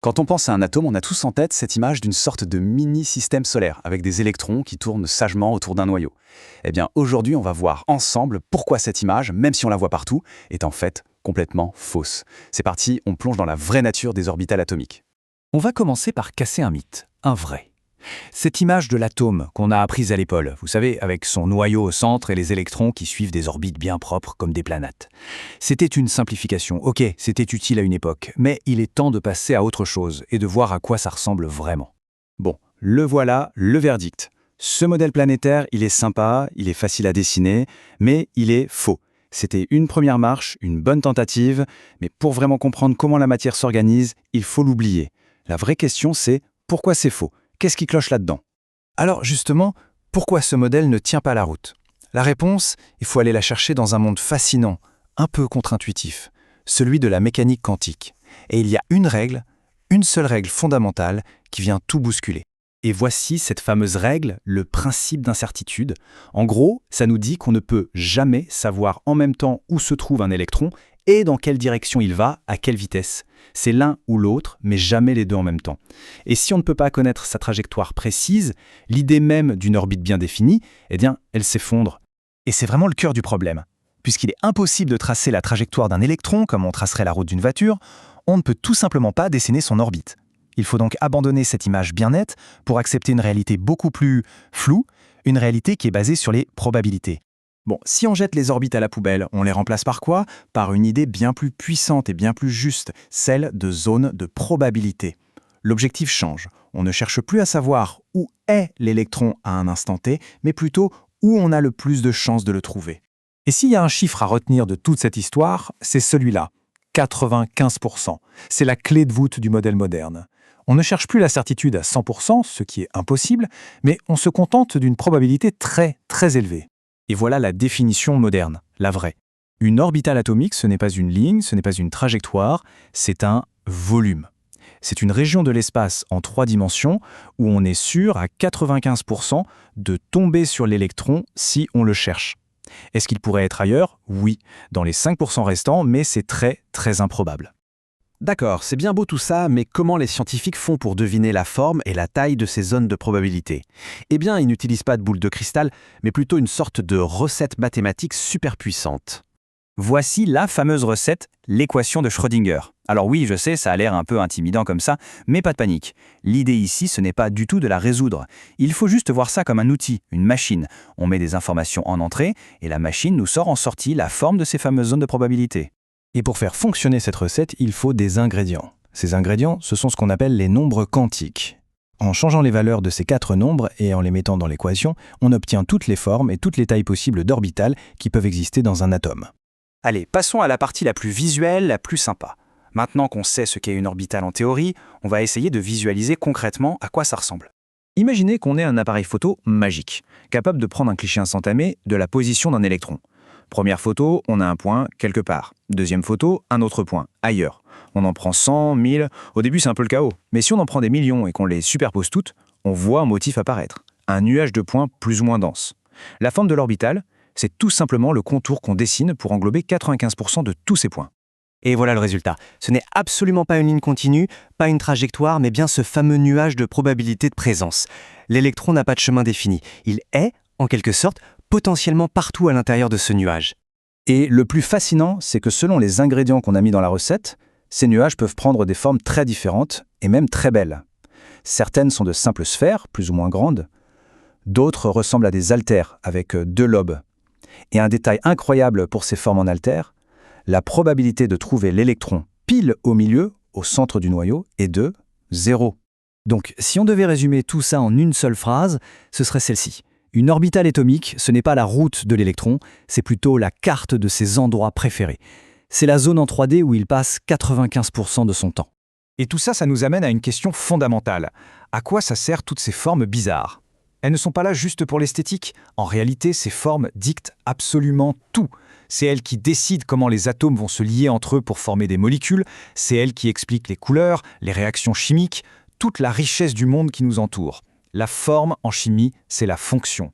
Quand on pense à un atome, on a tous en tête cette image d'une sorte de mini-système solaire, avec des électrons qui tournent sagement autour d'un noyau. Eh bien, aujourd'hui, on va voir ensemble pourquoi cette image, même si on la voit partout, est en fait complètement fausse. C'est parti, on plonge dans la vraie nature des orbitales atomiques. On va commencer par casser un mythe, un vrai. Cette image de l'atome qu'on a apprise à l'école, vous savez, avec son noyau au centre et les électrons qui suivent des orbites bien propres comme des planètes. C'était une simplification, ok, c'était utile à une époque, mais il est temps de passer à autre chose et de voir à quoi ça ressemble vraiment. Bon, le voilà, le verdict. Ce modèle planétaire, il est sympa, il est facile à dessiner, mais il est faux. C'était une première marche, une bonne tentative, mais pour vraiment comprendre comment la matière s'organise, il faut l'oublier. La vraie question, c'est pourquoi c'est faux ? Qu'est-ce qui cloche là-dedans ? Alors justement, pourquoi ce modèle ne tient pas la route ? La réponse, il faut aller la chercher dans un monde fascinant, un peu contre-intuitif, celui de la mécanique quantique. Et il y a une seule règle fondamentale qui vient tout bousculer. Et voici cette fameuse règle, le principe d'incertitude. En gros, ça nous dit qu'on ne peut jamais savoir en même temps où se trouve un électron et dans quelle direction il va, à quelle vitesse. C'est l'un ou l'autre, mais jamais les deux en même temps. Et si on ne peut pas connaître sa trajectoire précise, l'idée même d'une orbite bien définie, eh bien, elle s'effondre. Et c'est vraiment le cœur du problème. Puisqu'il est impossible de tracer la trajectoire d'un électron comme on tracerait la route d'une voiture, on ne peut tout simplement pas dessiner son orbite. Il faut donc abandonner cette image bien nette pour accepter une réalité beaucoup plus floue, une réalité qui est basée sur les probabilités. Bon, si on jette les orbites à la poubelle, on les remplace par quoi ? Par une idée bien plus puissante et bien plus juste, celle de zone de probabilité. L'objectif change. On ne cherche plus à savoir où est l'électron à un instant T, mais plutôt où on a le plus de chances de le trouver. Et s'il y a un chiffre à retenir de toute cette histoire, c'est celui-là, 95%. C'est la clé de voûte du modèle moderne. On ne cherche plus la certitude à 100%, ce qui est impossible, mais on se contente d'une probabilité très, très élevée. Et voilà la définition moderne, la vraie. Une orbitale atomique, ce n'est pas une ligne, ce n'est pas une trajectoire, c'est un volume. C'est une région de l'espace en 3 dimensions où on est sûr à 95% de tomber sur l'électron si on le cherche. Est-ce qu'il pourrait être ailleurs ? Oui, dans les 5% restants, mais c'est très, très improbable. D'accord, c'est bien beau tout ça, mais comment les scientifiques font pour deviner la forme et la taille de ces zones de probabilité ? Eh bien, ils n'utilisent pas de boule de cristal, mais plutôt une sorte de recette mathématique super puissante. Voici la fameuse recette, l'équation de Schrödinger. Alors oui, je sais, ça a l'air un peu intimidant comme ça, mais pas de panique. L'idée ici, ce n'est pas du tout de la résoudre. Il faut juste voir ça comme un outil, une machine. On met des informations en entrée, et la machine nous sort en sortie la forme de ces fameuses zones de probabilité. Et pour faire fonctionner cette recette, il faut des ingrédients. Ces ingrédients, ce sont ce qu'on appelle les nombres quantiques. En changeant les valeurs de ces 4 nombres et en les mettant dans l'équation, on obtient toutes les formes et toutes les tailles possibles d'orbitales qui peuvent exister dans un atome. Allez, passons à la partie la plus visuelle, la plus sympa. Maintenant qu'on sait ce qu'est une orbitale en théorie, on va essayer de visualiser concrètement à quoi ça ressemble. Imaginez qu'on ait un appareil photo magique, capable de prendre un cliché instantané de la position d'un électron. Première photo, on a un point quelque part. Deuxième photo, un autre point, ailleurs. On en prend 100, 1000, au début c'est un peu le chaos. Mais si on en prend des millions et qu'on les superpose toutes, on voit un motif apparaître. Un nuage de points plus ou moins dense. La forme de l'orbitale, c'est tout simplement le contour qu'on dessine pour englober 95% de tous ces points. Et voilà le résultat. Ce n'est absolument pas une ligne continue, pas une trajectoire, mais bien ce fameux nuage de probabilité de présence. L'électron n'a pas de chemin défini. Il est, en quelque sorte, potentiellement partout à l'intérieur de ce nuage. Et le plus fascinant, c'est que selon les ingrédients qu'on a mis dans la recette, ces nuages peuvent prendre des formes très différentes et même très belles. Certaines sont de simples sphères, plus ou moins grandes. D'autres ressemblent à des haltères avec 2 lobes. Et un détail incroyable pour ces formes en haltères, la probabilité de trouver l'électron pile au milieu, au centre du noyau, est de 0. Donc, si on devait résumer tout ça en une seule phrase, ce serait celle-ci. Une orbitale atomique, ce n'est pas la route de l'électron, c'est plutôt la carte de ses endroits préférés. C'est la zone en 3D où il passe 95% de son temps. Et tout ça, ça nous amène à une question fondamentale. À quoi ça sert toutes ces formes bizarres ? Elles ne sont pas là juste pour l'esthétique. En réalité, ces formes dictent absolument tout. C'est elles qui décident comment les atomes vont se lier entre eux pour former des molécules. C'est elles qui expliquent les couleurs, les réactions chimiques, toute la richesse du monde qui nous entoure. La forme, en chimie, c'est la fonction.